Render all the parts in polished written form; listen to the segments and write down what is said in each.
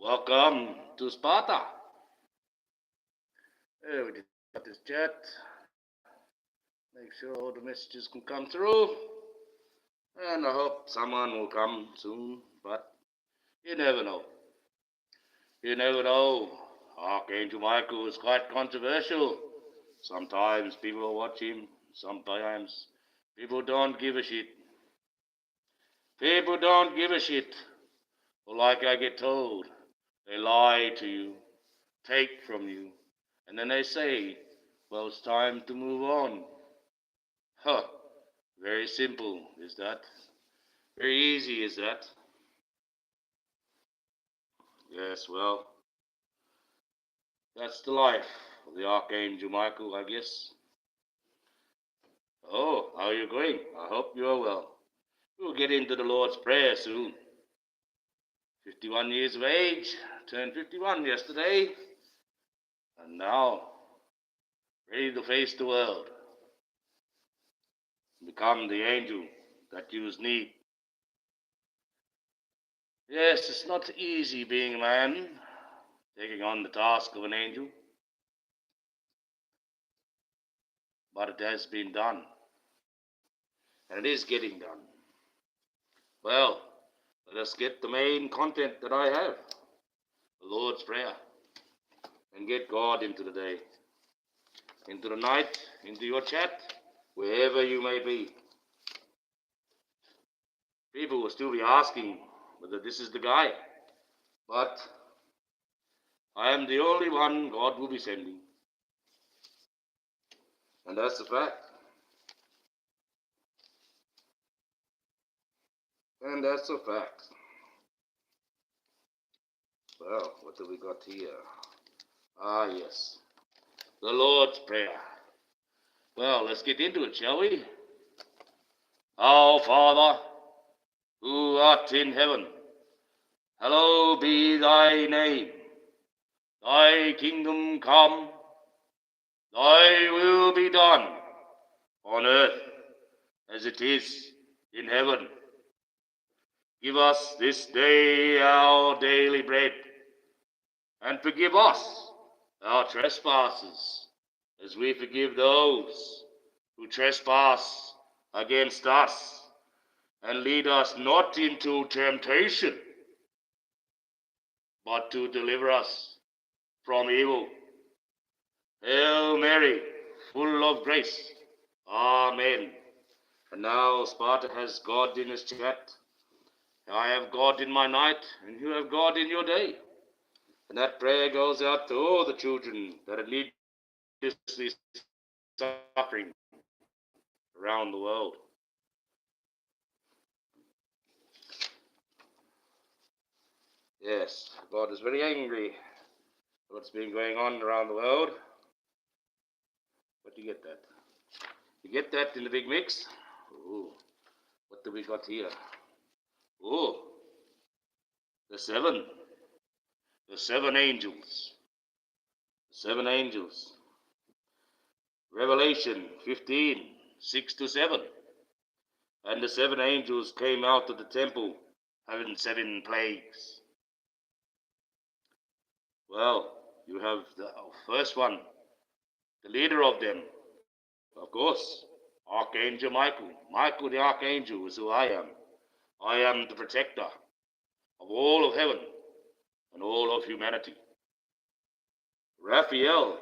Welcome to Sparta. We just got this chat. Make sure all the messages can come through. And I hope someone will come soon, but you never know. You never know. Archangel Michael is quite controversial. Sometimes people will watch him, sometimes people don't give a shit. People don't give a shit. Or like I get told, they lie to you, take from you, and then they say, well, it's time to move on. Huh. Very simple is that. Very easy is that. Yes, well, that's the life of the Archangel Michael, I guess. Oh, how are you going? I hope you are well. We'll get into the Lord's Prayer soon. 51 years of age, turned 51 yesterday, and now ready to face the world. Become the angel that you need. Yes, it's not easy being a man, taking on the task of an angel, but it has been done, and it is getting done. Well, let us get the main content that I have, the Lord's Prayer, and get God into the day, into the night, into your chat, wherever you may be. People will still be asking whether this is the guy, but I am the only one God will be sending, and that's the fact. And that's a fact. Well, what do we got here? Ah, yes. The Lord's Prayer. Well, let's get into it, shall we? Our Father, who art in heaven, hallowed be thy name. Thy kingdom come, thy will be done, on earth as it is in heaven. Give us this day our daily bread, and forgive us our trespasses, as we forgive those who trespass against us. And lead us not into temptation, but to deliver us from evil. Hail Mary, full of grace. Amen. And now Sparta has God in his chat. I have God in my night, and you have God in your day. And that prayer goes out to all the children that are needlessly suffering around the world. Yes, God is very angry at what's been going on around the world. But you get that. You get that in the big mix? Ooh, what do we got here? Ooh, the seven angels. The seven angels. Revelation 15, 6 to 7. And the seven angels came out of the temple, having 7 plagues. Well, you have the first one, the leader of them, of course, Archangel Michael. Michael the Archangel is who I am. I am the protector of all of heaven and all of humanity. Raphael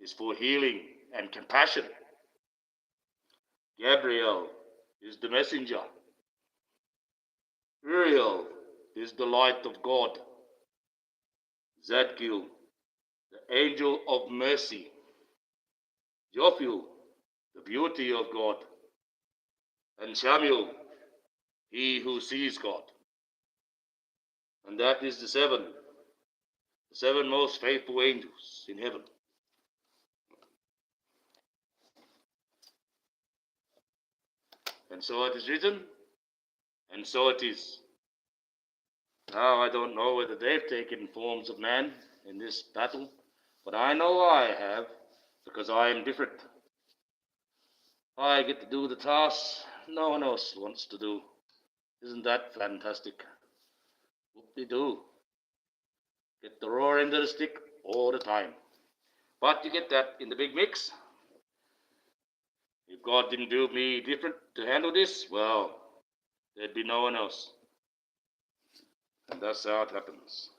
is for healing and compassion. Gabriel is the messenger. Uriel is the light of God. Zadkiel, the angel of mercy. Jophiel, the beauty of God. And Samuel, he who sees God. And that is the seven most faithful angels in heaven. And so it is written, and so it is. Now I don't know whether they've taken forms of man in this battle, but I know I have, because I am different. I get to do the tasks no one else wants to do. Isn't that fantastic? Whoop-de-doo. Get the raw end of the stick all the time. But you get that in the big mix. If God didn't build me different to handle this, well, there'd be no one else. And that's how it happens.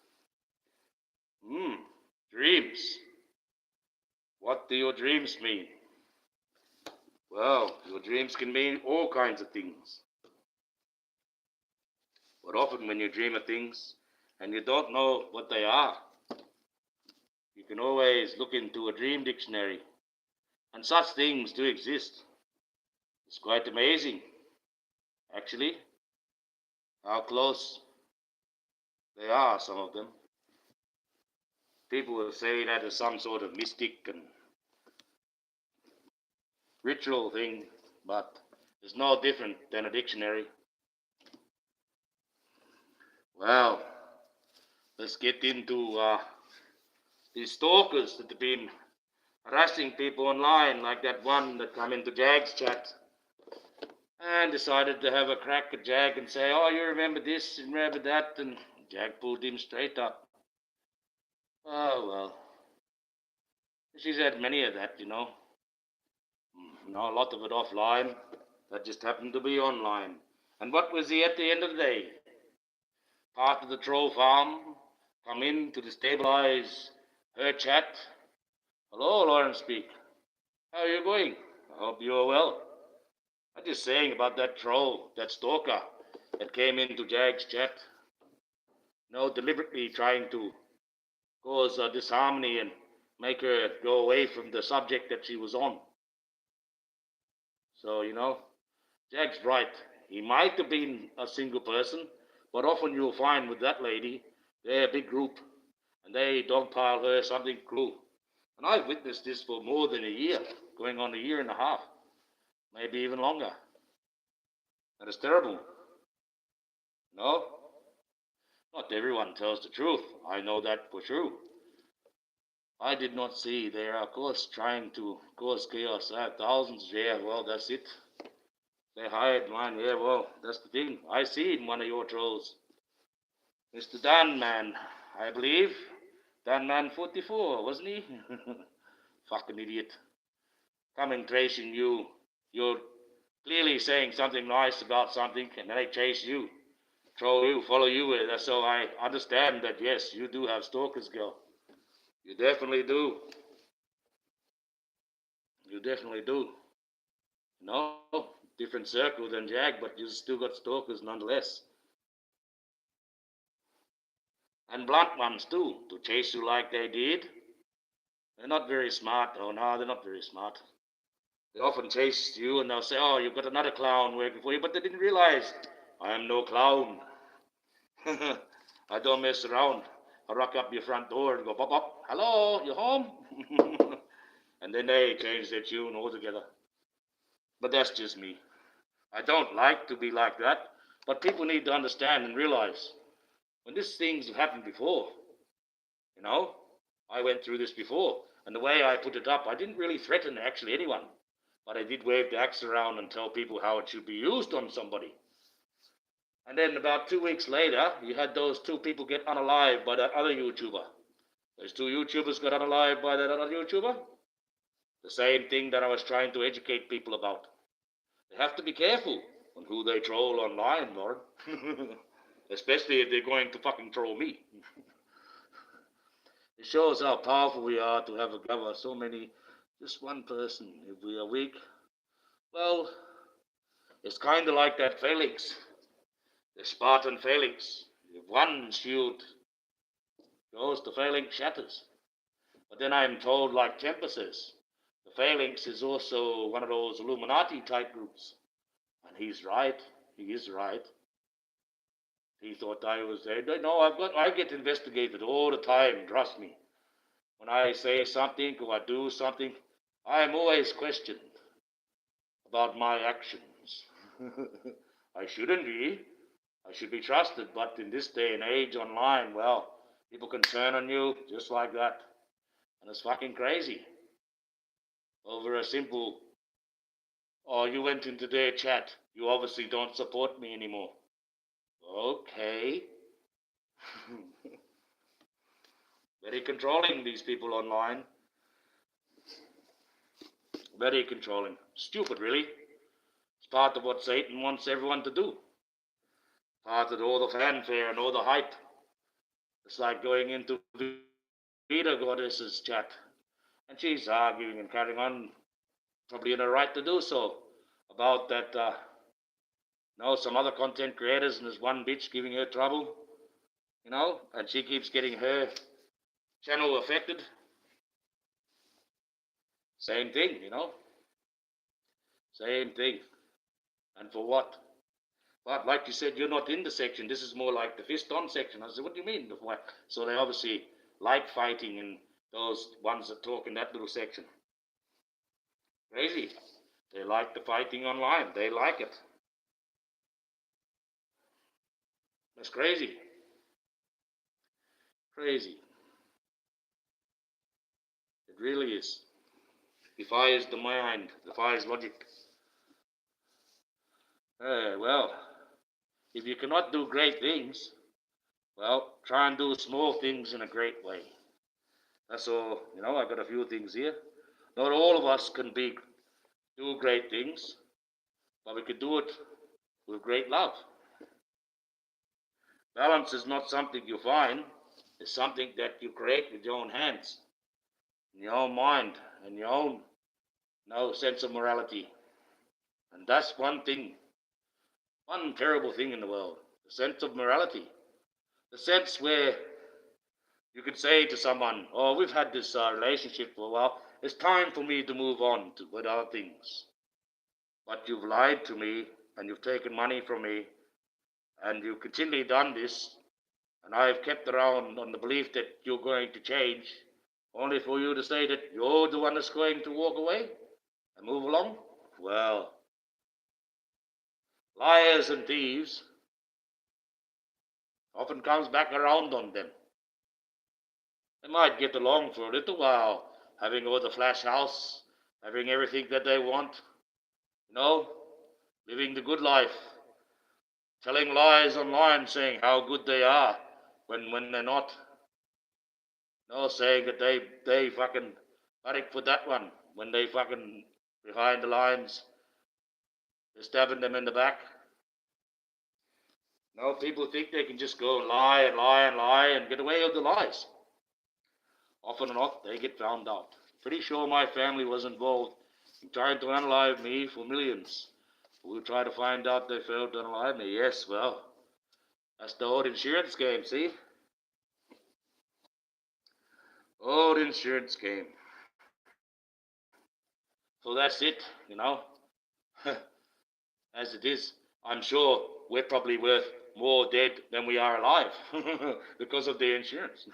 Dreams. What do your dreams mean? Well, your dreams can mean all kinds of things. But often when you dream of things and you don't know what they are, you can always look into a dream dictionary. And such things do exist. It's quite amazing, actually, how close they are, some of them. People will say that is some sort of mystic and ritual thing, but it's no different than a dictionary. Well, let's get into these stalkers that have been harassing people online, like that one that come into Jag's chat and decided to have a crack at Jag and say, oh, you remember this and remember that, and Jag pulled him straight up. Oh, well, she's had many of that, you know. A lot of it offline. That just happened to be online. And what was he at the end of the day? Part of the troll farm, come in to destabilize her chat. Hello, Lawrence Speak. How are you going? I hope you are well. I'm just saying about that troll, that stalker that came into Jag's chat. Deliberately trying to cause disharmony and make her go away from the subject that she was on. So, Jag's right. He might have been a single person, but often you'll find with that lady, they're a big group, and they dogpile her something cruel. And I've witnessed this for more than a year, going on a year and a half, maybe even longer. And it's terrible. No? Not everyone tells the truth. I know that for sure. I did not see they are, of course, trying to cause chaos. I have thousands. Yeah, well, that's it. They hired mine. Yeah, well, that's the thing. I see it in one of your trolls. Mr. Dan Man, I believe. Dan Man 44, wasn't he? Fucking idiot. Coming tracing you. You're clearly saying something nice about something, and then they chase you, troll you, follow you. So I understand that, yes, you do have stalkers, girl. You definitely do. You definitely do. No, different circle than Jag, but you still got stalkers nonetheless. And blunt ones too, to chase you like they did. They're not very smart. Oh no, they're not very smart. They often chase you and they'll say, oh, you've got another clown working for you, but they didn't realize I am no clown. I don't mess around. I rock up your front door and go, pop, pop, hello, you home? And then they change their tune altogether. But that's just me. I don't like to be like that, but people need to understand and realize when these things have happened before, I went through this before, and the way I put it up, I didn't really threaten actually anyone, but I did wave the axe around and tell people how it should be used on somebody. And then about 2 weeks later, you had those two people get unalived by that other YouTuber. Those two YouTubers got unalived by that other YouTuber. The same thing that I was trying to educate people about. They have to be careful on who they troll online, Lord. Especially if they're going to fucking troll me. It shows how powerful we are to have a governor, so many, just one person. If we are weak, well, it's kind of like that phalanx, the Spartan phalanx. If one shield goes, the phalanx shatters. But then I'm told, like Temper says, the phalanx is also one of those Illuminati type groups. And he's right. He is right. He thought I was there. No, I get investigated all the time, trust me. When I say something or I do something, I am always questioned about my actions. I shouldn't be. I should be trusted, but in this day and age online, well, people can turn on you just like that. And it's fucking crazy. Over a simple, oh, you went into their chat. You obviously don't support me anymore. Okay. Very controlling, these people online. Very controlling. Stupid, really. It's part of what Satan wants everyone to do. Part of all the fanfare and all the hype. It's like going into Vita Goddess's chat. And she's arguing and carrying on, probably in her right to do so, about that, some other content creators, and there's one bitch giving her trouble, and she keeps getting her channel affected. Same thing, Same thing. And for what? But like you said, you're not in the section. This is more like the fist-on section. I said, what do you mean? So they obviously like fighting, and those ones that talk in that little section. Crazy. They like the fighting online. They like it. That's crazy. Crazy. It really is. Defies the mind, defies logic. Well, if you cannot do great things, well, try and do small things in a great way. That's all. I've got a few things here. Not all of us can do great things, but we could do it with great love. Balance is not something you find. It's something that you create with your own hands, in your own mind, and your own sense of morality. And that's one terrible thing in the world, the sense of morality. The sense where you could say to someone, oh, we've had this relationship for a while, it's time for me to move on with other things. But you've lied to me, and you've taken money from me, and you've continually done this, and I've kept around on the belief that you're going to change, only for you to say that you're the one that's going to walk away and move along. Well, liars and thieves often comes back around on them. They might get along for a little while, having all the flash house, having everything that they want, living the good life, telling lies online, saying how good they are when they're not. Saying that they fucking panic for that one when they fucking behind the lines, they're stabbing them in the back. People think they can just go and lie and lie and lie and get away with the lies. Often enough, they get found out. Pretty sure my family was involved in trying to unalive me for millions. We'll try to find out they failed to unalive me. Yes, well, that's the old insurance game, see? Old insurance game. So that's it, As it is, I'm sure we're probably worth more dead than we are alive because of the insurance.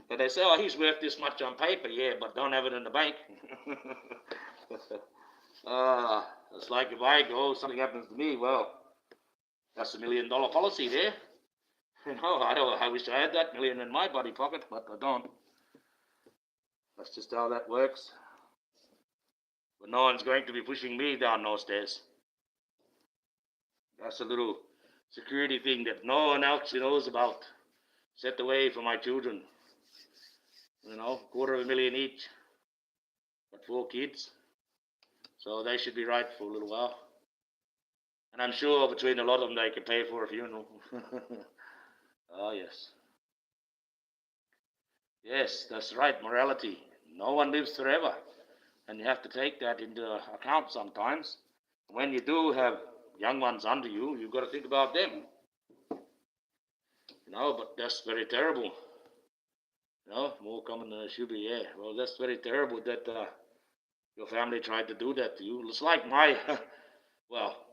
And they say, oh, he's worth this much on paper, yeah, but don't have it in the bank. It's like if I go, something happens to me, well, that's $1 million policy there. I wish I had that million in my body pocket, but I don't. That's just how that works. But no one's going to be pushing me down those stairs. That's a little security thing that no one else knows about. Set away for my children. $250,000 each. Got 4 kids. So they should be right for a little while. And I'm sure between a lot of them they can pay for a funeral. Oh, yes. Yes, that's right, morality. No one lives forever. And you have to take that into account sometimes. When you do have young ones under you, you've got to think about them. But that's very terrible. More common than it should be, yeah. Well, that's very terrible that your family tried to do that to you. It's like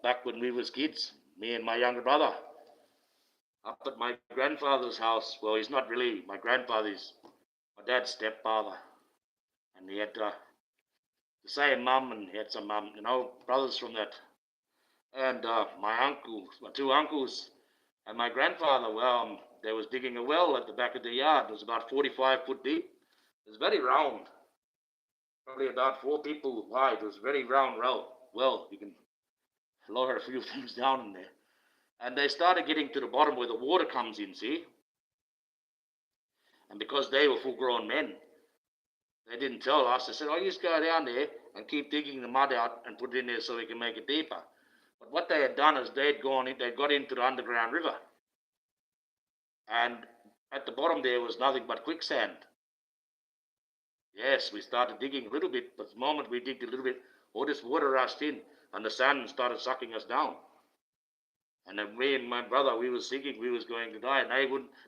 back when we was kids, me and my younger brother, up at my grandfather's house. Well, he's not really my grandfather, he's my dad's stepfather. And he had the same mum, and he had some brothers from that. And my 2 uncles, and my grandfather, well, they was digging a well at the back of the yard. It was about 45 foot deep. It was very round, probably about 4 people wide. It was a very round well. You can lower a few things down in there. And they started getting to the bottom where the water comes in, see? And because they were full-grown men, they didn't tell us. They said, oh, you just go down there and keep digging the mud out and put it in there so we can make it deeper. But what they had done is they got into the underground river. And at the bottom there was nothing but quicksand. Yes, we started digging a little bit, but the moment we digged a little bit, all this water rushed in and the sand started sucking us down. And then me and my brother, we were thinking we was going to die, and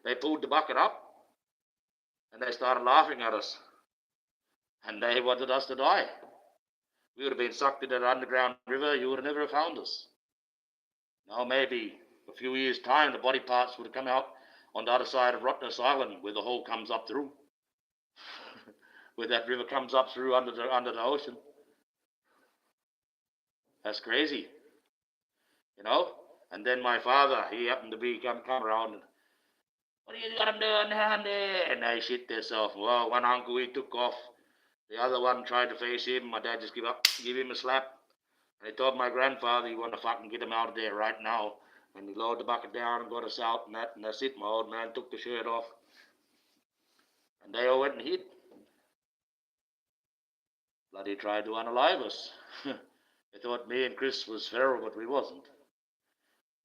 they pulled the bucket up and they started laughing at us. And they wanted us to die. We would have been sucked into that underground river, you would have never found us. Now maybe a few years' time the body parts would have come out on the other side of Rottnest Island where the hole comes up through. Where that river comes up through under the ocean. That's crazy. You know? And then my father, he happened to come around and, what are you got him doing down there? And they shit themselves. Well, one uncle, he took off. The other one tried to face him. My dad just give him a slap. And he told my grandfather he wanted to fucking get him out of there right now. And he lowered the bucket down and got us out and that's it. My old man took the shirt off. And they all went and hid. Bloody tried to unalive us. They thought me and Chris was feral, but we wasn't.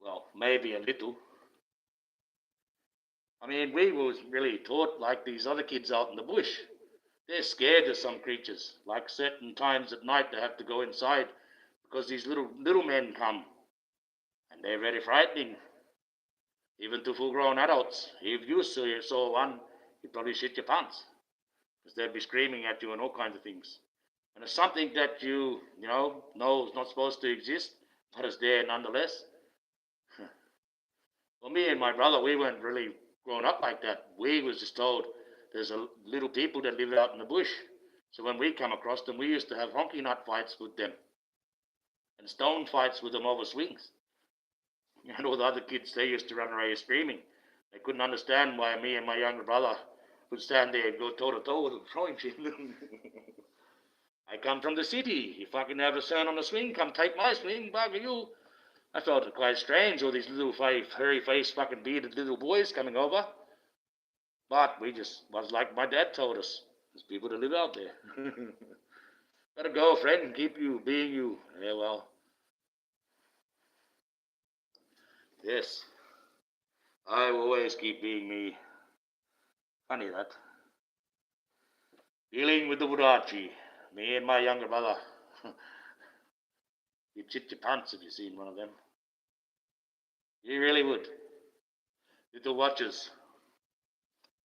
Well, maybe a little. I mean, we was really taught like these other kids out in the bush. They're scared of some creatures. Like certain times at night they have to go inside because these little men come. And they're very frightening. Even to full-grown adults. If you saw one, you'd probably shit your pants. Because they'd be screaming at you and all kinds of things. And it's something that you know is not supposed to exist, but it's there nonetheless. Well, me and my brother, we weren't really grown up like that. We was just told there's a little people that live out in the bush. So when we come across them, we used to have honky nut fights with them. And stone fights with them over swings. And all the other kids, they used to run around screaming. They couldn't understand why me and my younger brother would stand there and go toe-to-toe with them, throwing shit. I come from the city. If I can have a son on the swing, come take my swing, bugger you. I felt it quite strange, all these little hairy-faced fucking bearded little boys coming over. But we just was like my dad told us. There's people that live out there. Gotta go, friend, and keep you being you. Yeah, well. Yes. I will always keep being me. Funny that. Dealing with the Wurachi. Me and my younger brother. You'd shit your pants if you seen one of them. You really would. Little watches.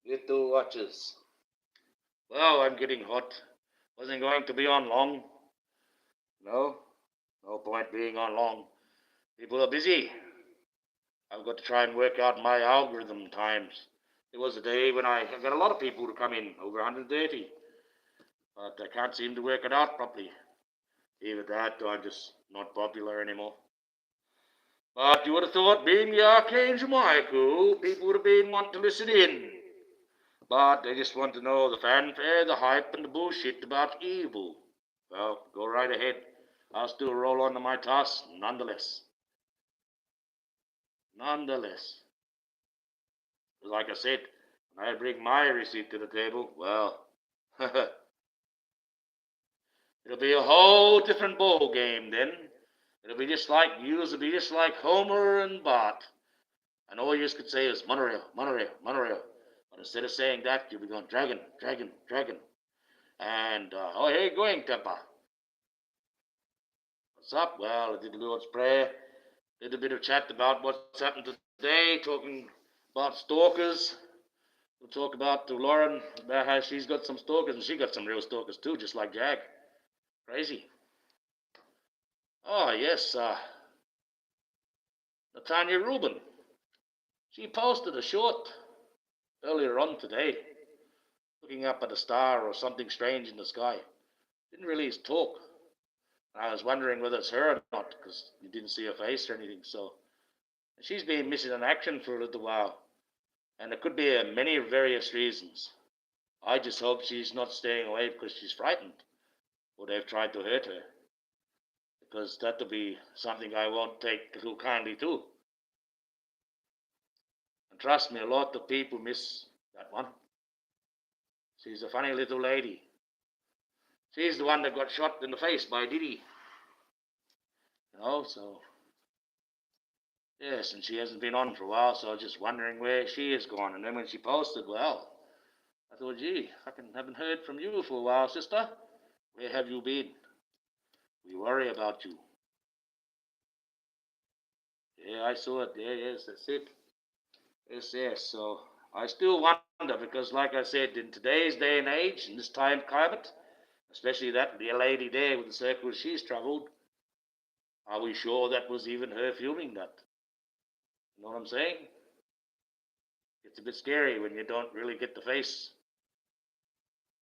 Little watches. Well, I'm getting hot. Wasn't going to be on long. No point being on long. People are busy. I've got to try and work out my algorithm times. There was a day when I got a lot of people to come in, over 130. But I can't seem to work it out properly. Either that or I'm just not popular anymore. But you would have thought, being the Archangel Michael, people would have been wanting to listen in. But they just want to know the fanfare, the hype, and the bullshit about evil. Well, go right ahead. I'll still roll on to my task nonetheless. Like I said, when I bring my receipt to the table, well, it'll be a whole different ball game then. It'll be just like Homer and Bart. And all you could say is monorail, monorail, monorail. But instead of saying that, you'll be going dragon, dragon, dragon. And, oh, hey, going, Temper. What's up? Well, I did the Lord's Prayer. Did a bit of chat about what's happened today, talking about stalkers. We'll talk about to Lauren about how she's got some stalkers, and she got some real stalkers too, just like Jag. Crazy. Oh, yes, Natanya Rubin. She posted a short earlier on today, looking up at a star or something strange in the sky. Didn't really talk. I was wondering whether it's her or not, because you didn't see her face or anything. So she's been missing in action for a little while, and it could be many various reasons. I just hope she's not staying away because she's frightened, or they've tried to hurt her, because that'll be something I won't take too kindly to. And trust me, a lot of people miss that one. She's a funny little lady. She's the one that got shot in the face by Diddy. So yes, and she hasn't been on for a while, so I was just wondering where she has gone. And then when she posted, well, I thought, gee, I haven't heard from you for a while, sister. Where have you been? We worry about you. Yeah, I saw it. Yeah, yes, that's it. Yes. So I still wonder because, like I said, in today's day and age, in this time climate, especially that dear lady there with the circles she's travelled, are we sure that was even her filming that? You know what I'm saying? It's a bit scary when you don't really get the face.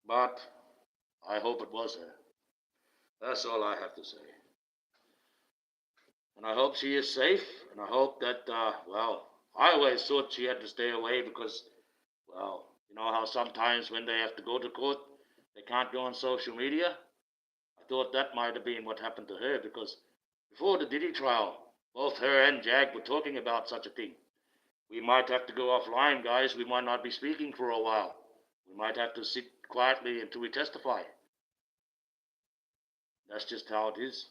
But I hope it was her. That's all I have to say. And I hope she is safe. And I hope that, I always thought she had to stay away because, you know how sometimes when they have to go to court, they can't go on social media? I thought that might have been what happened to her because before the Diddy trial, both her and Jag were talking about such a thing. We might have to go offline, guys. We might not be speaking for a while. We might have to sit quietly until we testify. That's just how it is.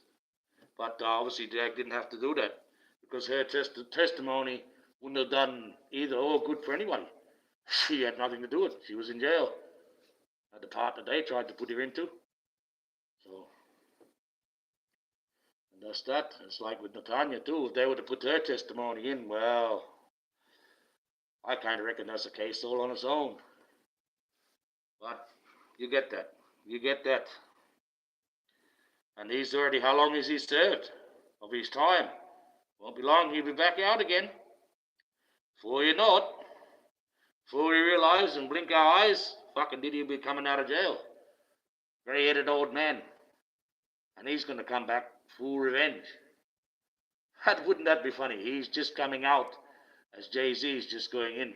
But obviously, Jag didn't have to do that because her testimony wouldn't have done either or good for anybody. She had nothing to do with it. She was in jail at the part that they tried to put her into. So, and that's that. It's like with Natanya too. If they were to put her testimony in, well, I kind of reckon that's a case all on its own. But you get that. You get that. And he's already, how long has he served of his time? Won't be long, he'll be back out again. Before you know it, before we realise and blink our eyes, fucking Diddy will be coming out of jail. Grey-headed old man. And he's going to come back full revenge. Wouldn't that be funny? He's just coming out as Jay-Z's just going in.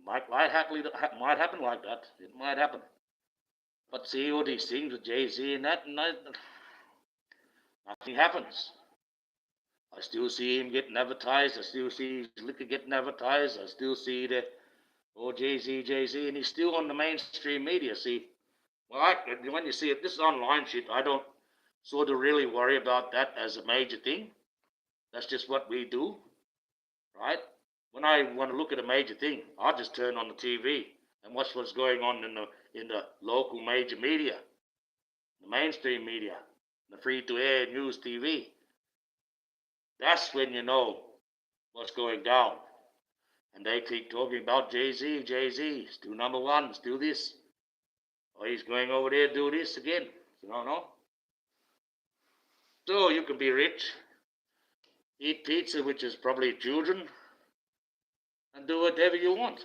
Might happen like that. It might happen. But see all these things with Jay-Z and that, nothing happens. I still see him getting advertised. I still see his liquor getting advertised. I still see the Jay-Z, and he's still on the mainstream media. See, when you see it, this is online shit. I don't sort of really worry about that as a major thing. That's just what we do, right? When I want to look at a major thing, I'll just turn on the TV and watch what's going on in the local major media, the mainstream media, the free-to-air news TV. That's when you know what's going down. And they keep talking about Jay-Z, still number one, still this. Or he's going over there to do this again. You don't know? So you can be rich, eat pizza, which is probably children, and do whatever you want.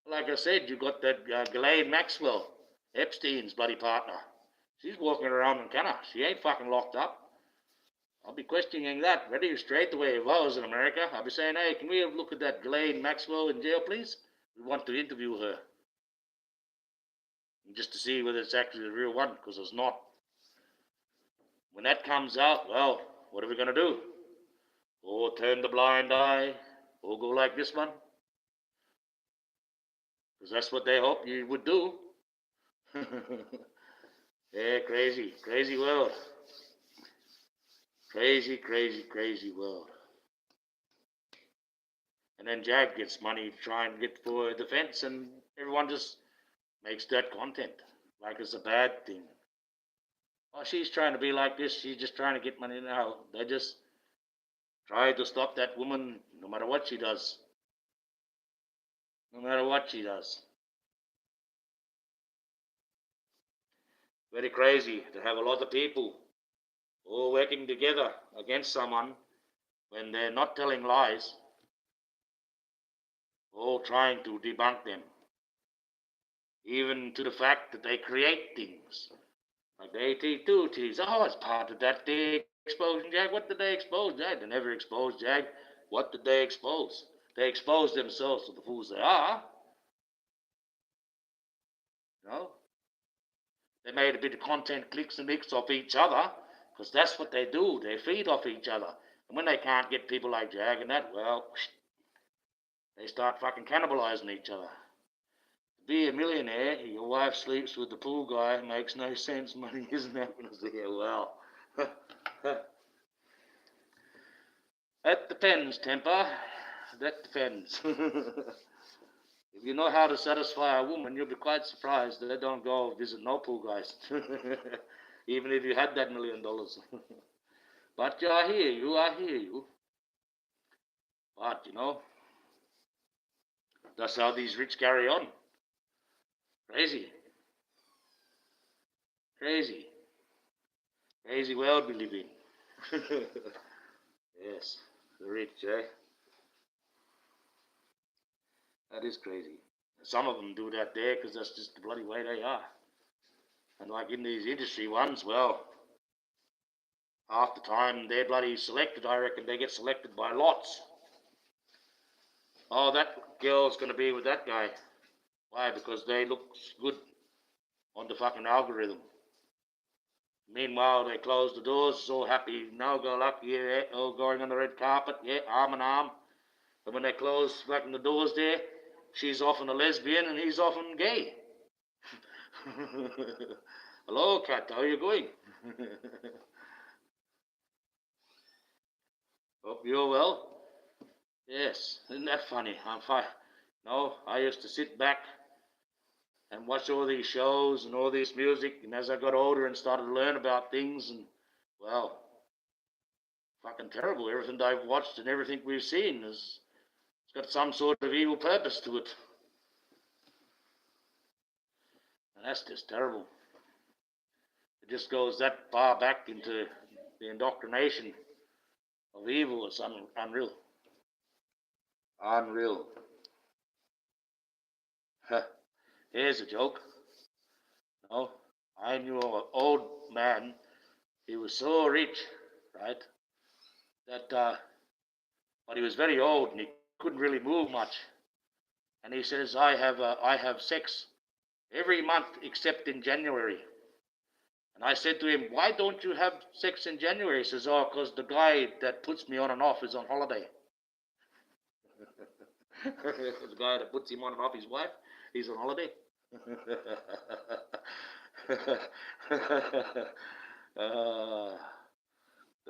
Like I said, you got that Ghislaine Maxwell, Epstein's bloody partner. She's walking around in Canada. She ain't fucking locked up. I'll be questioning that very straight away if I was in America. I'll be saying, hey, can we have a look at that Ghislaine Maxwell in jail, please? We want to interview her. Just to see whether it's actually the real one, because it's not. When that comes out, well, what are we going to do? Or turn the blind eye, or go like this one? Because that's what they hope you would do. Yeah, crazy world. Crazy world. And then Jag gets money to try and get for defense, and everyone just makes that content like it's a bad thing. Oh, she's trying to be like this. She's just trying to get money now. They just try to stop that woman no matter what she does. No matter what she does. Very crazy to have a lot of people all working together against someone when they're not telling lies, all trying to debunk them. Even to the fact that they create things. Like the AT2 tease. Oh, it's part of that day exposing Jag. What did they expose, Jag? They never exposed Jag. What did they expose? They exposed themselves to the fools they are. You know? They made a bit of content clicks and nicks off each other, because that's what they do. They feed off each other. And when they can't get people like Jag and that, well, they start fucking cannibalizing each other. To be a millionaire, your wife sleeps with the pool guy, makes no sense, money isn't happening there. Well, that depends, Temper. That depends. If you know how to satisfy a woman, you'll be quite surprised that they don't go visit no pool guys. Even if you had that $1 million. But I hear you. But, that's how these rich carry on. Crazy. Crazy world we live in. Yes, the rich, eh? That is crazy. Some of them do that there because that's just the bloody way they are. And like in these industry ones, well, half the time they're bloody selected. I reckon they get selected by lots. Oh, that girl's going to be with that guy. Why? Because they look good on the fucking algorithm. Meanwhile, they close the doors, so happy, now go lucky, yeah, all going on the red carpet, yeah, arm in arm. But when they close fucking the doors there, she's often a lesbian and he's often gay. Hello, cat, how are you going? Hope you're well. Yes, isn't that funny? I'm fine. No, I used to sit back and watch all these shows and all this music, and as I got older and started to learn about things, and, well, fucking terrible. Everything I've watched and everything we've seen has got some sort of evil purpose to it. And that's just terrible. It just goes that far back into the indoctrination of evil. It's unreal. Unreal. Here's a joke. No, I knew an old man. He was so rich, right, that but he was very old and he couldn't really move much. And he says, I have sex every month except in January. And I said to him, why don't you have sex in January? He says, oh, because the guy that puts me on and off is on holiday. The guy that puts him on and off, his wife, he's on holiday. The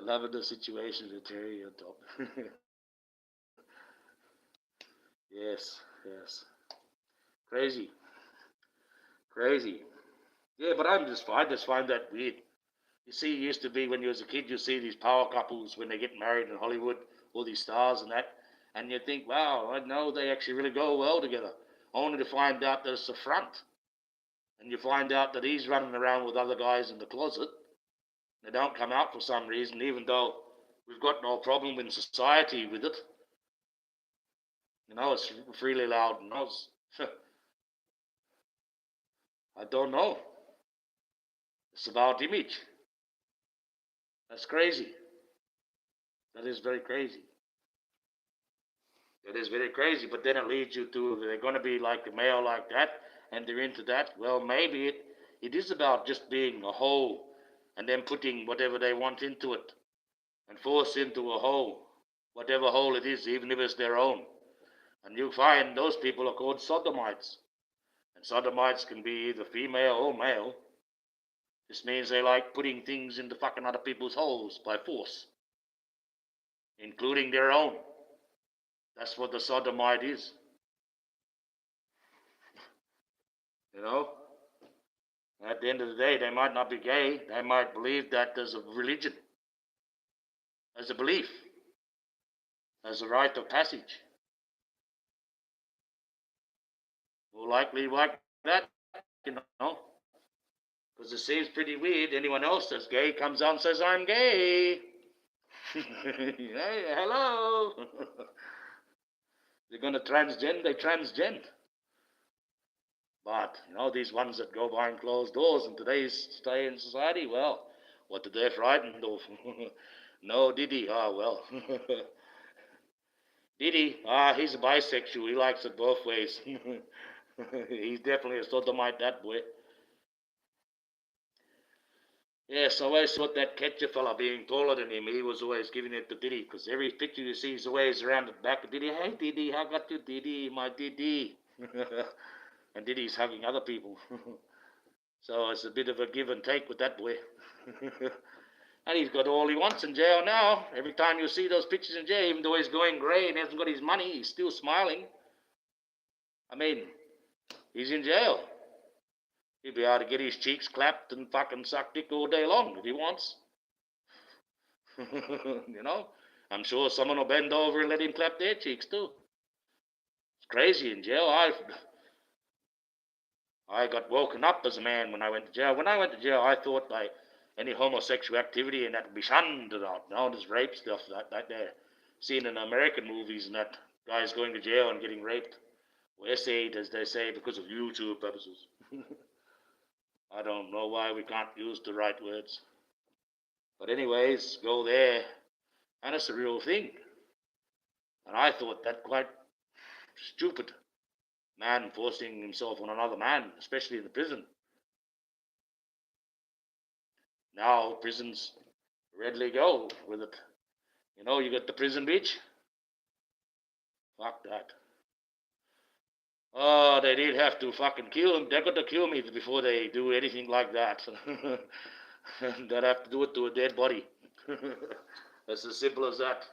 lavender situation with Terry on top. Yes. Crazy. Yeah, but I just find that weird. You see, it used to be when you was a kid, you see these power couples when they get married in Hollywood, all these stars and that, and you think, wow, I know they actually really go well together, only to find out that it's a front. And you find out that he's running around with other guys in the closet. They don't come out for some reason, even though we've got no problem in society with it. It's freely allowed. I don't know. It's about image. That's crazy. That is very crazy. But then it leads you to, if they're going to be like a male like that, and they're into that, well, maybe it is about just being a hole, and then putting whatever they want into it, and force into a hole, whatever hole it is, even if it's their own. And you find those people are called sodomites. And sodomites can be either female or male. This means they like putting things into fucking other people's holes by force, including their own. That's what the sodomite is. At the end of the day, they might not be gay. They might believe that there's a religion, as a belief, as a rite of passage. More likely like that, because it seems pretty weird. Anyone else that's gay comes out and says, I'm gay. Hey, hello. They're going to transgend, they transgend. But, these ones that go behind closed doors in today's day in society, well, what are they frightened of? No, Diddy, well. Diddy, he's a bisexual. He likes it both ways. He's definitely a sodomite, that boy. Yes, I always thought that catcher fella being taller than him, he was always giving it to Diddy, because every picture you see is always around the back of Diddy. Hey, Diddy, how got you, Diddy, my Diddy? And Diddy's hugging other people. So it's a bit of a give and take with that boy. And he's got all he wants in jail now. Every time you see those pictures in jail, even though he's going grey and hasn't got his money, he's still smiling. I mean, he's in jail. He'd be able to get his cheeks clapped and fucking suck dick all day long if he wants. You know? I'm sure someone will bend over and let him clap their cheeks too. It's crazy in jail. I got woken up as a man when I went to jail. When I went to jail, I thought like any homosexual activity and that would be shunned out. No, there's rape stuff that they're seen in American movies and that guys going to jail and getting raped. Or essayed, as they say, because of YouTube purposes. I don't know why we can't use the right words. But anyways, go there, and it's a real thing. And I thought that quite stupid. Man forcing himself on another man, especially in the prison. Now prisons readily go with it. You know, you got the prison beach. Fuck that. Oh, they did have to fucking kill him. They got to kill me before they do anything like that. They'd have to do it to a dead body. It's as simple as that.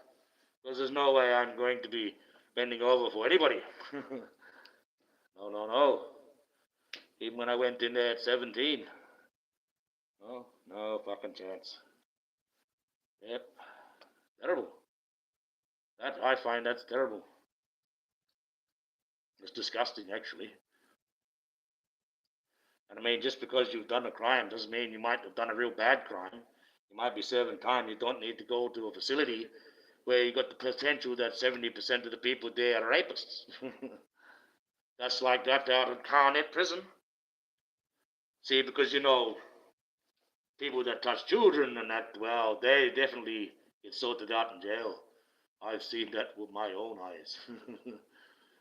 Because there's no way I'm going to be bending over for anybody. No. Even when I went in there at 17. No fucking chance. Yep. Terrible. I find that's terrible. It's disgusting, actually. And I mean, just because you've done a crime doesn't mean you might have done a real bad crime. You might be serving time. You don't need to go to a facility where you got the potential that 70% of the people there are rapists. That's like that out in Carnet prison. See, because you know, people that touch children and that, well, they definitely get sorted out in jail. I've seen that with my own eyes.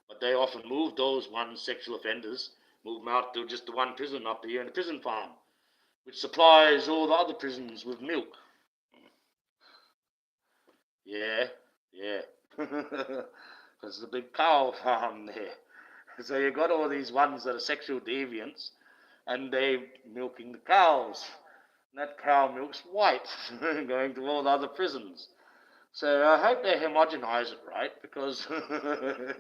But they often move those sexual offenders, move them out to just the one prison up here in the prison farm, which supplies all the other prisons with milk. Yeah. There's a big cow farm there. So you got all these ones that are sexual deviants, and they milking the cows. And that cow milk's white, going to all the other prisons. So I hope they homogenize it right, because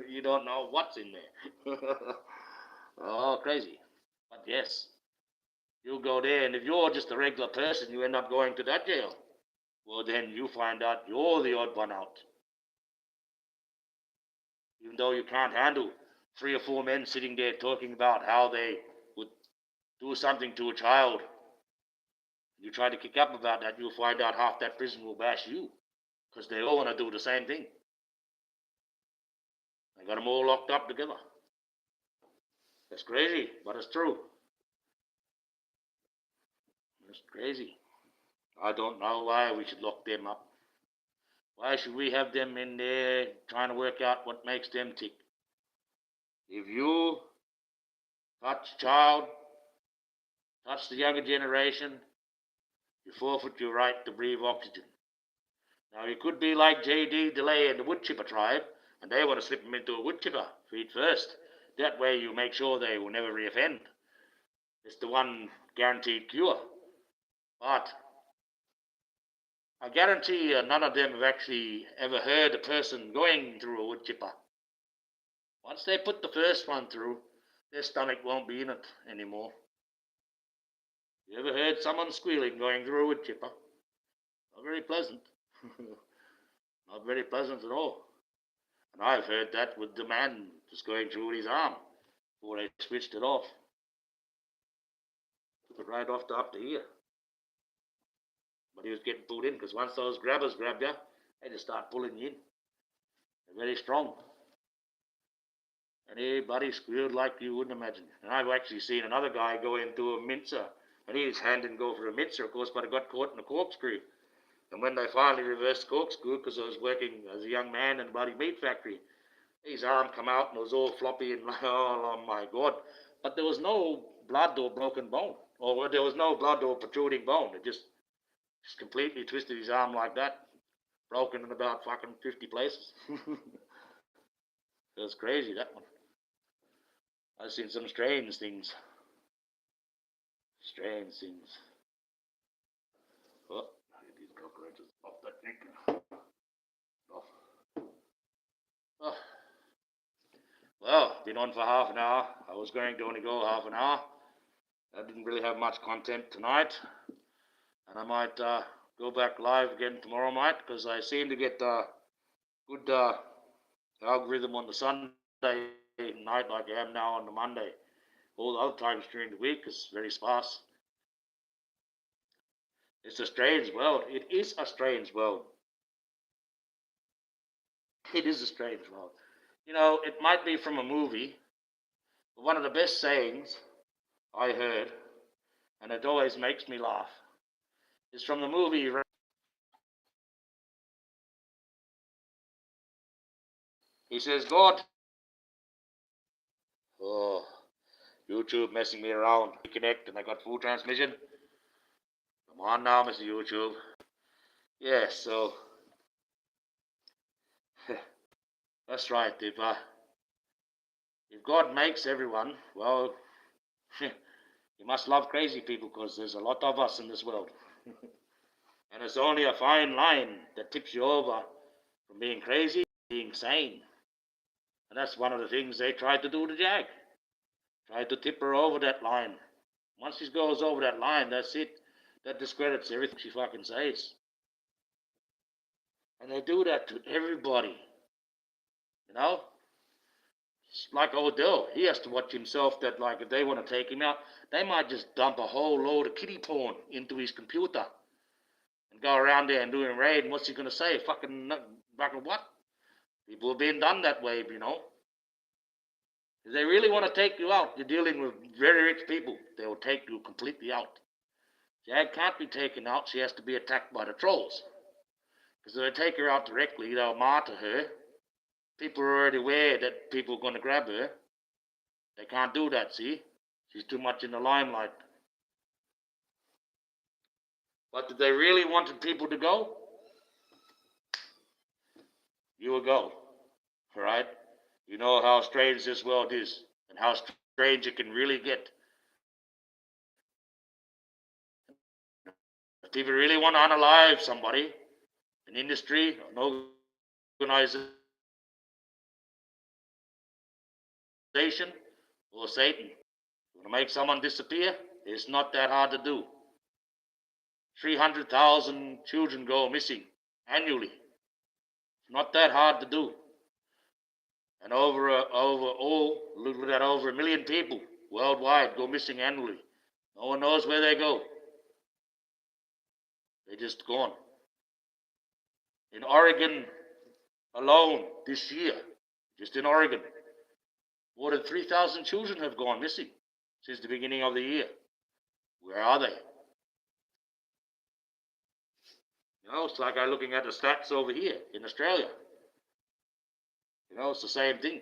you don't know what's in there. Oh, crazy. But yes, you go there, and if you're just a regular person, you end up going to that jail. Well, then you find out you're the odd one out. Even though you can't handle 3 or 4 men sitting there talking about how they would do something to a child. You try to kick up about that, you'll find out half that prison will bash you, because they all want to do the same thing. They got them all locked up together. That's crazy, but it's true. It's crazy. I don't know why we should lock them up. Why should we have them in there trying to work out what makes them tick? If you touch child, touch the younger generation, you forfeit your right to breathe oxygen. Now, you could be like J.D. DeLay and the wood chipper tribe, and they want to slip them into a wood chipper feet first. That way you make sure they will never reoffend. It's the one guaranteed cure. But I guarantee you none of them have actually ever heard a person going through a wood chipper. Once they put the first one through, their stomach won't be in it anymore. You ever heard someone squealing going through a wood chipper? Not very pleasant. Not very pleasant at all. And I've heard that with the man just going through with his arm before they switched it off. Took it right off to up to here. But he was getting pulled in, because once those grabbers grab you, they just start pulling you in. They're very strong. And everybody squealed like you wouldn't imagine. And I've actually seen another guy go into a mincer, and his hand didn't go for a mincer, of course, but it got caught in a corkscrew. And when they finally reversed corkscrew, because I was working as a young man in a bloody meat factory, his arm come out and it was all floppy and like, oh my God. But there was no blood or broken bone. or there was no blood or protruding bone. It just completely twisted his arm like that, broken in about fucking 50 places. It was crazy, that one. I've seen some strange things. Strange things. Oh, get these cockroaches off that thing. Off. Oh. Well, been on for half an hour. I was going to only go half an hour. I didn't really have much content tonight. And I might go back live again tomorrow night, because I seem to get good algorithm on the Sunday night like I am now on the Monday. All the other times during the week is very sparse. It's a strange world. It is a strange world. It is a strange world. You know, it might be from a movie, but one of the best sayings I heard, and it always makes me laugh, is from the movie. He says, God, oh, YouTube messing me around. Connect, and I got full transmission. Come on now, Mr. YouTube. Yeah, so that's right. If God makes everyone, well, you must love crazy people, because there's a lot of us in this world. And it's only a fine line that tips you over from being crazy to being sane. And that's one of the things they tried to do to Jag. Tried to tip her over that line. Once she goes over that line, that's it. That discredits everything she fucking says. And they do that to everybody. You know? It's like Odell. He has to watch himself, that like if they want to take him out, they might just dump a whole load of kiddie porn into his computer and go around there and do a raid. And what's he going to say? Fucking what? People have been done that way, you know. If they really want to take you out, you're dealing with very rich people. They will take you completely out. Jag can't be taken out. She has to be attacked by the trolls. Because if they take her out directly, they'll martyr her. People are already aware that people are going to grab her. They can't do that, see? She's too much in the limelight. But did they really want people to go? You will go. All right? You know how strange this world is, and how strange it can really get. If people really want to unalive somebody, an industry, an organization, or Satan, you want to make someone disappear, it's not that hard to do. 300,000 children go missing annually. It's not that hard to do. And over 1 million people worldwide go missing annually. No one knows where they go. They're just gone. In Oregon alone this year, just in Oregon, more than 3,000 children have gone missing since the beginning of the year. Where are they? You know, it's like I'm looking at the stats over here in Australia. You know, it's the same thing.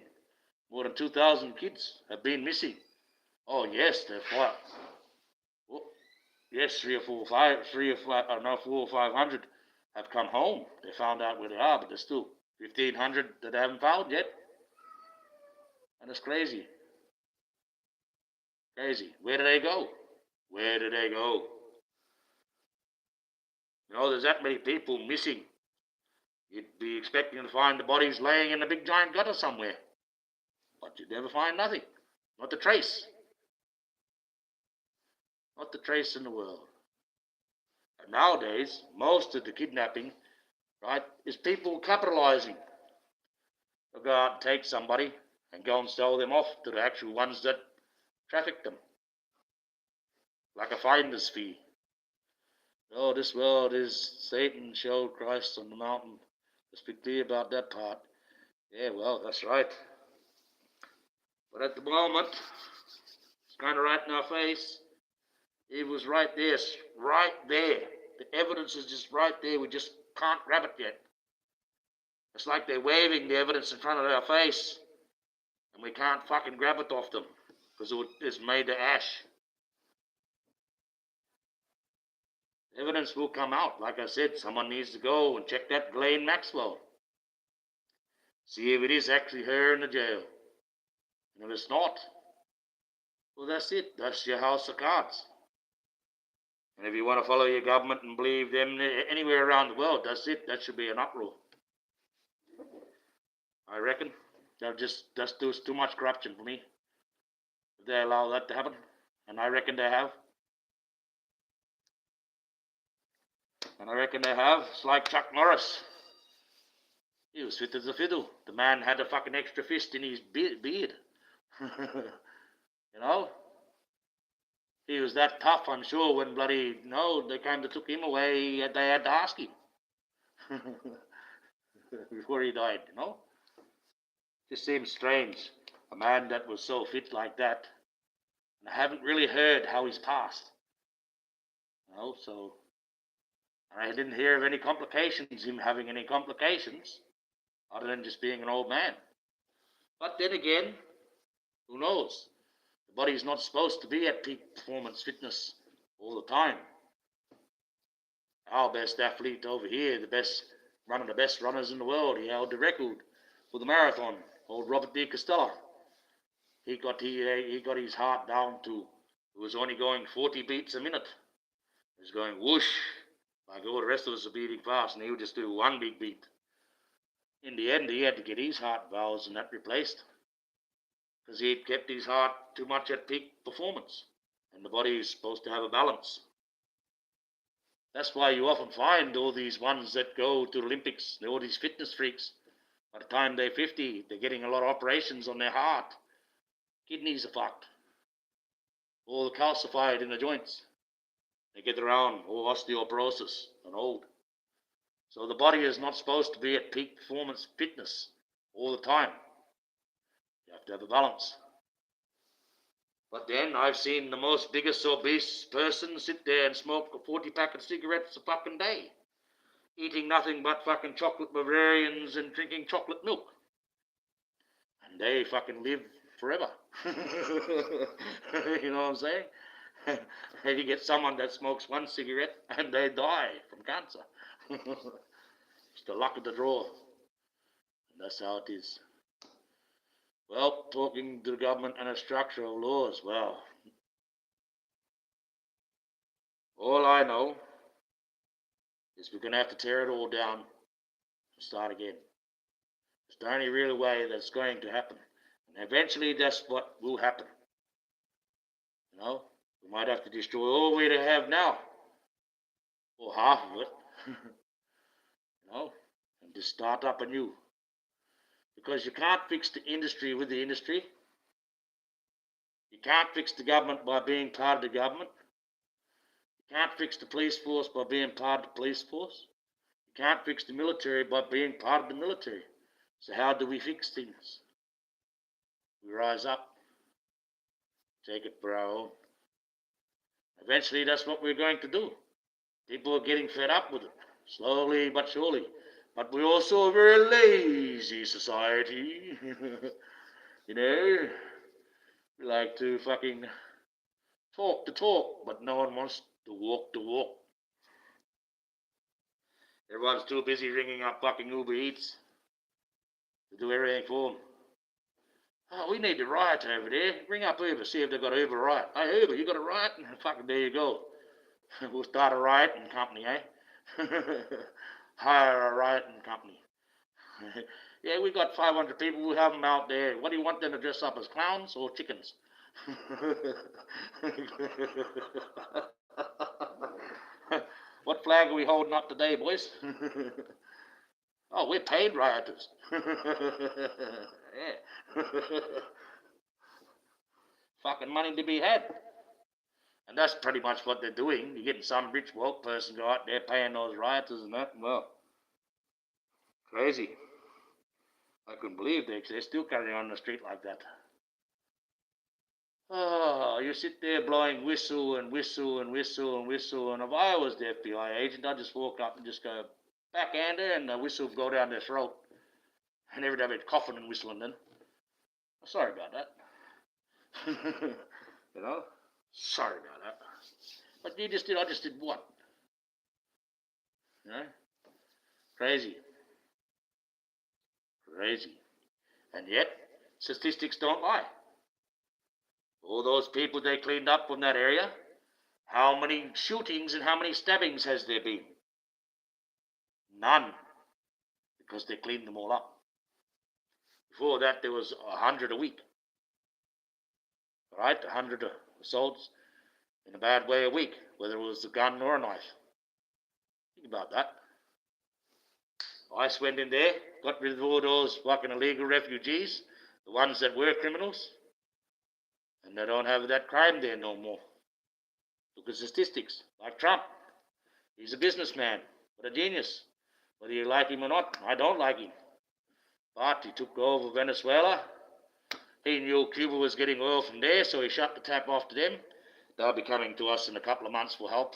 More than 2,000 kids have been missing. Oh, yes, they're far. Oh, yes, 4 or 500 have come home. They found out where they are, but there's still 1,500 that they haven't found yet. And it's crazy. Crazy. Where do they go? Where do they go? You know, there's that many people missing. You'd be expecting to find the bodies laying in a big giant gutter somewhere. But you'd never find nothing. Not a trace. Not a trace in the world. And nowadays, most of the kidnapping, right, is people capitalizing. They'll go out and take somebody and go and sell them off to the actual ones that traffic them. Like a finder's fee. Oh, this world is Satan showed Christ on the mountain. Let's be clear about that part. Yeah, well, that's right. But at the moment, it's kind of right in our face. It was right there, right there. The evidence is just right there. We just can't grab it yet. It's like they're waving the evidence in front of our face, and we can't fucking grab it off them because it's made of ash. Evidence will come out. Like I said, someone needs to go and check that Ghislaine Maxwell. See if it is actually her in the jail. And if it's not, well, that's it. That's your house of cards. And if you want to follow your government and believe them anywhere around the world, that's it. That should be an uproar. I reckon they'll just do too much corruption for me if they allow that to happen. And I reckon they have. It's like Chuck Norris. He was fit as a fiddle. The man had a fucking extra fist in his beard. You know? He was that tough, I'm sure, when bloody, they came to took him away, they had to ask him. Before he died, Just seems strange. A man that was so fit like that. And I haven't really heard how he's passed. So I didn't hear of any complications, him having any complications, other than just being an old man. But then again, who knows? The body's not supposed to be at peak performance fitness all the time. Our best athlete over here, one of the best runners in the world, he held the record for the marathon, old Robert D. Costello. He got his heart down to, it was only going 40 beats a minute. It was going whoosh, like all the rest of us are beating fast, and he would just do one big beat. In the end, he had to get his heart valves and that replaced, because he had kept his heart too much at peak performance, and the body is supposed to have a balance. That's why you often find all these ones that go to the Olympics, all these fitness freaks, by the time they're 50, they're getting a lot of operations on their heart. Kidneys are fucked. All calcified in the joints. They get around, all osteoporosis and old. So the body is not supposed to be at peak performance fitness all the time. You have to have a balance. But then I've seen the most biggest obese person sit there and smoke a 40-pack of cigarettes a fucking day, eating nothing but fucking chocolate Bavarians and drinking chocolate milk. And they fucking live forever. You know what I'm saying? And you get someone that smokes one cigarette and they die from cancer. It's the luck of the draw. And that's how it is. Well, talking to the government and a structure of laws, well, all I know is we're going to have to tear it all down and start again. It's the only real way that's going to happen. And eventually that's what will happen. We might have to destroy all we have now, or half of it, and just start up anew. Because you can't fix the industry with the industry. You can't fix the government by being part of the government. You can't fix the police force by being part of the police force. You can't fix the military by being part of the military. So how do we fix things? We rise up, take it for our own. Eventually that's what we're going to do. People are getting fed up with it, slowly but surely. But we're also a very lazy society. We like to fucking talk the talk, but no one wants to walk the walk. Everyone's too busy ringing up fucking Uber Eats to do everything for them. Oh, we need to riot over there. Ring up Uber, see if they've got Uber riot. Hey, Uber, you got a riot? Fucking there you go. We'll start a rioting company, eh? Hire a rioting company. Yeah, we got 500 people. We'll have them out there. What do you want them to dress up as, clowns or chickens? What flag are we holding up today, boys? Oh, we're paid rioters. Yeah. Fucking money to be had. And that's pretty much what they're doing. You're getting some rich woke person go out there paying those rioters and that. Well, crazy. I couldn't believe they're still carrying on the street like that. Oh, you sit there blowing whistle and whistle and whistle and whistle. And if I was the FBI agent, I'd just walk up and just go backhander and the whistle would go down their throat. And every day they'd coughing and whistling then. Sorry about that. Sorry about that. But I just did what? You know? Crazy. Crazy. And yet, statistics don't lie. All those people they cleaned up from that area, how many shootings and how many stabbings has there been? None. Because they cleaned them all up. Before that, there was 100 a week. Right? 100 assaults in a bad way a week, whether it was a gun or a knife. Think about that. ICE went in there, got rid of all those fucking illegal refugees, the ones that were criminals, and they don't have that crime there no more. Look at statistics. Like Trump, he's a businessman, but a genius. Whether you like him or not, I don't like him. But he took over Venezuela. He knew Cuba was getting oil from there, so he shut the tap off to them. They'll be coming to us in a couple of months for help.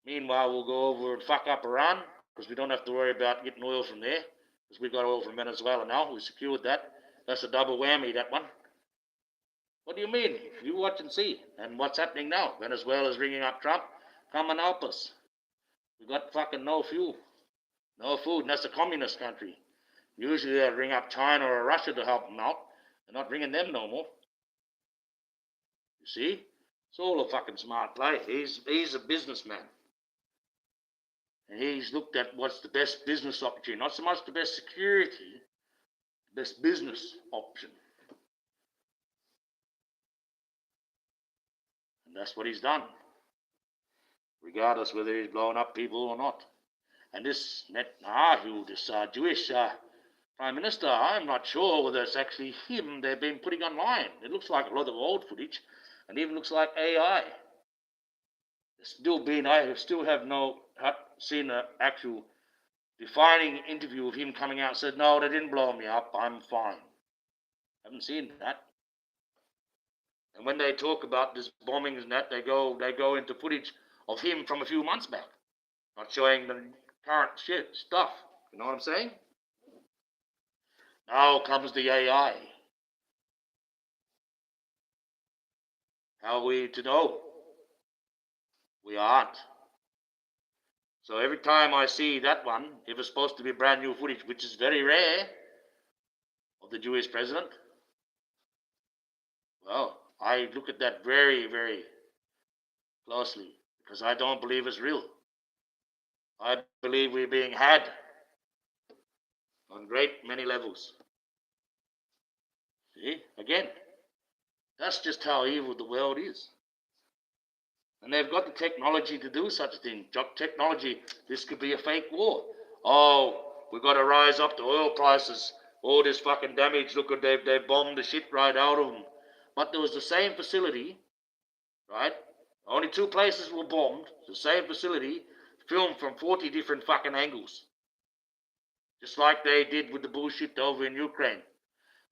Meanwhile, we'll go over and fuck up Iran, because we don't have to worry about getting oil from there, because we've got oil from Venezuela now. We secured that. That's a double whammy, that one. What do you mean? You watch and see. And what's happening now? Venezuela's ringing up Trump. Come and help us. We got fucking no fuel. No food, and that's a communist country. Usually they ring up China or Russia to help them out. They're not ringing them no more. You see? It's all a fucking smart play. He's a businessman. And he's looked at what's the best business opportunity. Not so much the best security, the best business option. And that's what he's done. Regardless whether he's blowing up people or not. And this Netanyahu, this Jewish Prime Minister, I'm not sure whether it's actually him they've been putting online. It looks like a lot of old footage, and even looks like AI. I still have not seen an actual defining interview of him coming out and said, no, they didn't blow me up, I'm fine. Haven't seen that. And when they talk about this bombings and that, they go into footage of him from a few months back, not showing the current stuff. You know what I'm saying? Now comes the AI. How are we to know? We aren't. So every time I see that one, if it's supposed to be brand new footage, which is very rare, of the Jewish president, well, I look at that very, very closely, because I don't believe it's real. I believe we're being had on great many levels. See, again, that's just how evil the world is. And they've got the technology to do such a thing. Technology, this could be a fake war. Oh, we've got to rise up the oil prices. All this fucking damage, look, they've bombed the shit right out of them. But there was the same facility, right? Only 2 places were bombed. The same facility, filmed from 40 different fucking angles. Just like they did with the bullshit over in Ukraine.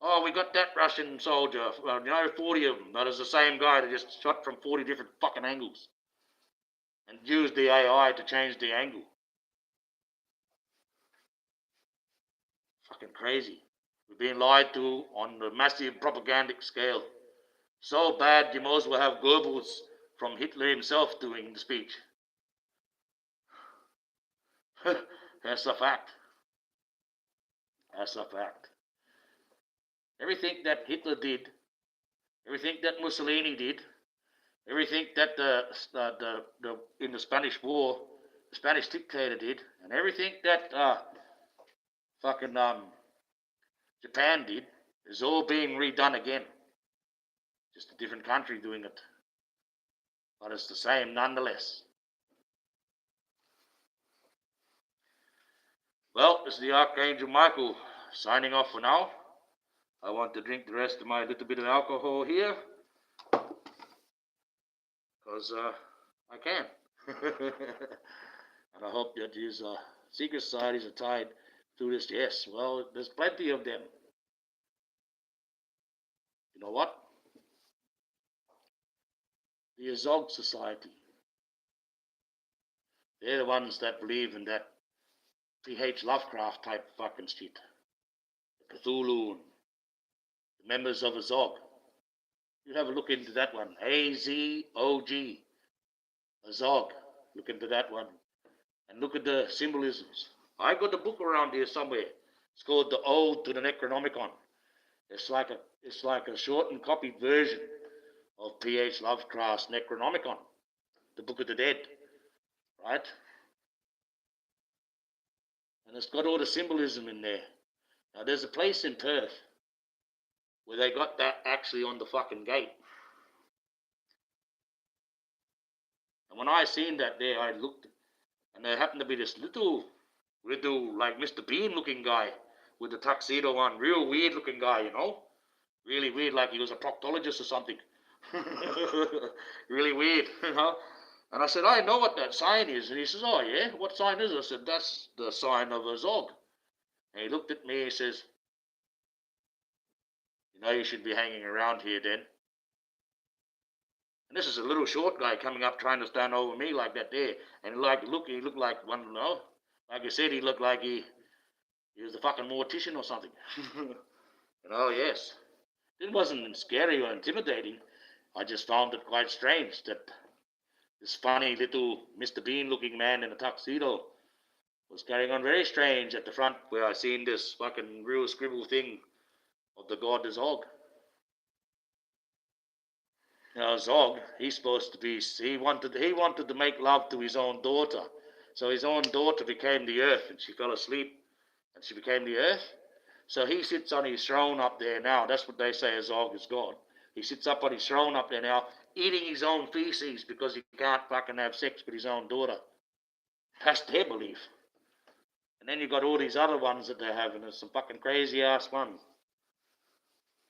Oh, we got that Russian soldier, 40 of them. That is the same guy that just shot from 40 different fucking angles. And used the AI to change the angle. Fucking crazy. We're being lied to on a massive propagandic scale. So bad, you might as well have Goebbels from Hitler himself doing the speech. That's a fact. That's a fact. Everything that Hitler did, everything that Mussolini did, everything that in the Spanish War, the Spanish dictator did, and everything that Japan did, is all being redone again. Just a different country doing it. But it's the same nonetheless. Well, this is the Archangel Michael signing off for now. I want to drink the rest of my little bit of alcohol here. Because I can. And I hope that these secret societies are tied through this. Yes, well, there's plenty of them. You know what? The Azog Society. They're the ones that believe in that P.H. Lovecraft type fucking shit. The Cthulhu and the members of Azog. You have a look into that one. A-Z-O-G. Azog. Look into that one. and look at the symbolisms. I got the book around here somewhere. It's called The Ode to the Necronomicon. It's like a shortened copied version of P.H. Lovecraft's Necronomicon, the Book of the Dead, right? And it's got all the symbolism in there. Now, there's a place in Perth where they got that actually on the fucking gate. And when I seen that there, I looked, and there happened to be this little like Mr. Bean looking guy with the tuxedo on, real weird looking guy, you know? Really weird, like he was a proctologist or something. Really weird, you know? And I said, I know what that sign is. And he says, oh yeah, what sign is it? I said, that's the sign of a Zog. And he looked at me and he says, you know, you should be hanging around here then. And this is a little short guy coming up trying to stand over me like that there. And he looked like one, you know, like I said, he looked like he was a fucking mortician or something. You know, yes. It wasn't scary or intimidating. I just found it quite strange that this funny little Mr. Bean looking man in a tuxedo was carrying on very strange at the front where I seen this fucking real scribble thing of the god Zog. Now Zog, he's supposed to be, he wanted to make love to his own daughter. So his own daughter became the earth and she fell asleep and she became the earth. So he sits on his throne up there now. That's what they say Zog is God. He sits up on his throne up there now, eating his own feces because he can't fucking have sex with his own daughter. That's their belief. And then you've got all these other ones that they have, and there's some fucking crazy ass ones.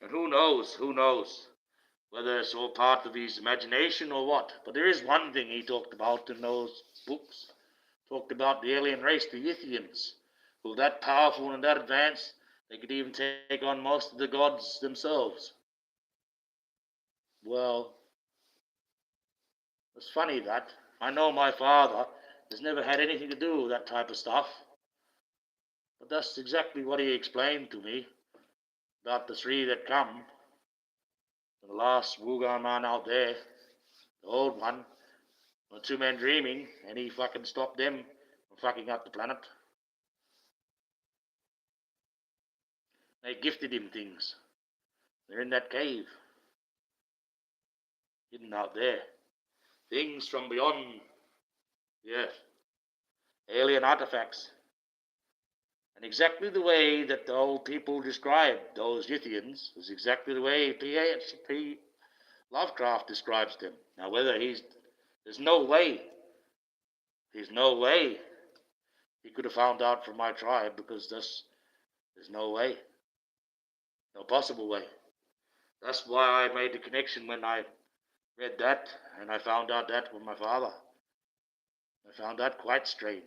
And who knows whether it's all part of his imagination or what. But there is one thing he talked about in those books. Talked about the alien race, the Yithians, who were that powerful and that advanced, they could even take on most of the gods themselves. Well, it's funny that. I know my father has never had anything to do with that type of stuff. But that's exactly what he explained to me about the three that come. The last Wugan man out there, the old one, the two men dreaming, and he fucking stopped them from fucking up the planet. They gifted him things. They're in that cave. Hidden out there. Things from beyond the earth. Alien artifacts. And exactly the way that the old people described those Yithians is exactly the way P.H. Lovecraft describes them. Now whether there's no way he could have found out from my tribe, because there's no way. No possible way. That's why I made the connection when I read that, and I found out that with my father. I found that quite strange.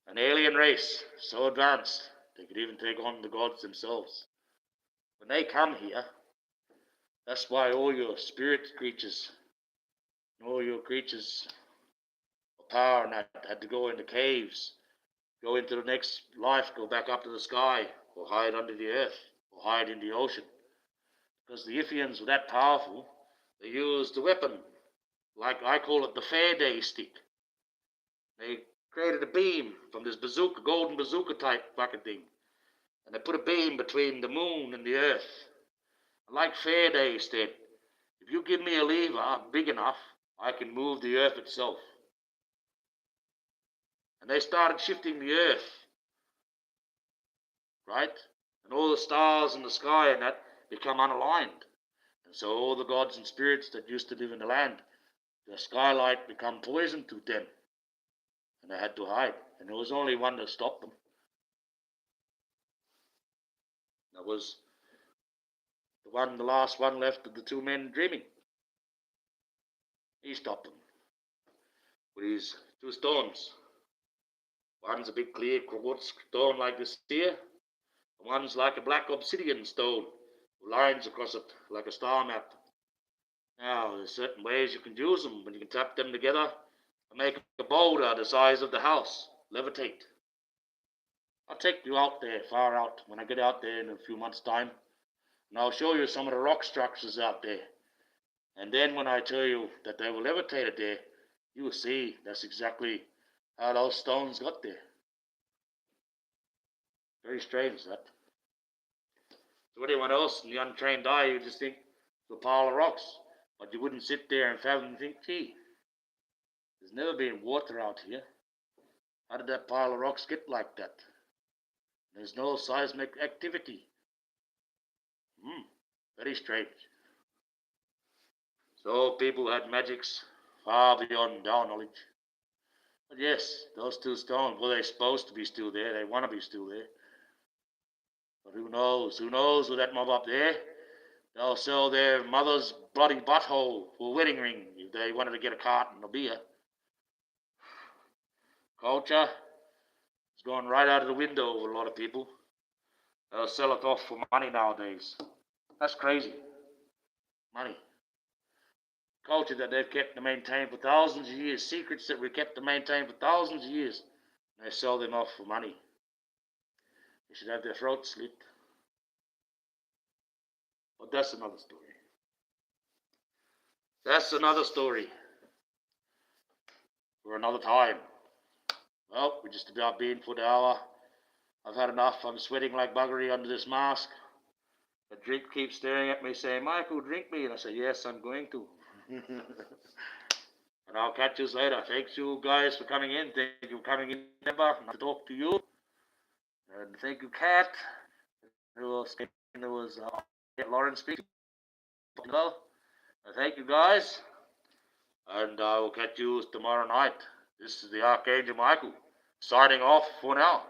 An alien race, so advanced, they could even take on the gods themselves. When they come here, that's why all your spirit creatures, all your creatures of power and that had to go into caves, go into the next life, go back up to the sky, or hide under the earth, or hide in the ocean. Because the Yithians were that powerful, they used the weapon, like I call it the Faraday stick. They created a beam from this bazooka, golden bazooka type fucking thing. And they put a beam between the moon and the earth. And like Faraday said, if you give me a lever big enough, I can move the earth itself. And they started shifting the earth, right? And all the stars in the sky and that become unaligned. And so all the gods and spirits that used to live in the land, the skylight become poison to them. And they had to hide. And there was only one to stop them. That was the last one left of the two men dreaming. He stopped them with his two stones. One's a big clear quartz stone like this here, and one's like a black obsidian stone with lines across it like a star map. Now, there's certain ways you can use them when you can tap them together and make a boulder the size of the house levitate. I'll take you out there, far out, when I get out there in a few months' time, and I'll show you some of the rock structures out there. And then when I tell you that they will levitate it there, you will see that's exactly how those stones got there. Very strange, that. So anyone else in the untrained eye, you just think it's a pile of rocks. But you wouldn't sit there and fathom and think, gee, there's never been water out here. How did that pile of rocks get like that? There's no seismic activity. Very strange. So people had magics far beyond our knowledge. But yes, those two stones, well, they're supposed to be still there. They want to be still there. But who knows? Who knows with that mob up there? They'll sell their mother's bloody butthole for a wedding ring if they wanted to get a carton of beer. Culture has gone right out of the window with a lot of people. They'll sell it off for money nowadays. That's crazy. Money. Culture that they've kept and maintained for thousands of years. Secrets that we've kept and maintained for thousands of years. They sell them off for money. They should have their throats slit. But that's another story. That's another story for another time. Well, we're just about being for the hour. I've had enough. I'm sweating like buggery under this mask. The drink keeps staring at me saying, Michael, drink me. And I say, yes, I'm going to. And I'll catch you later. Thanks you guys for coming in. Thank you for coming in. Remember, to talk to you. And thank you, Kat. There was Lauren speaking. Well, thank you guys. And I will catch you tomorrow night. This is the Archangel Michael, signing off for now.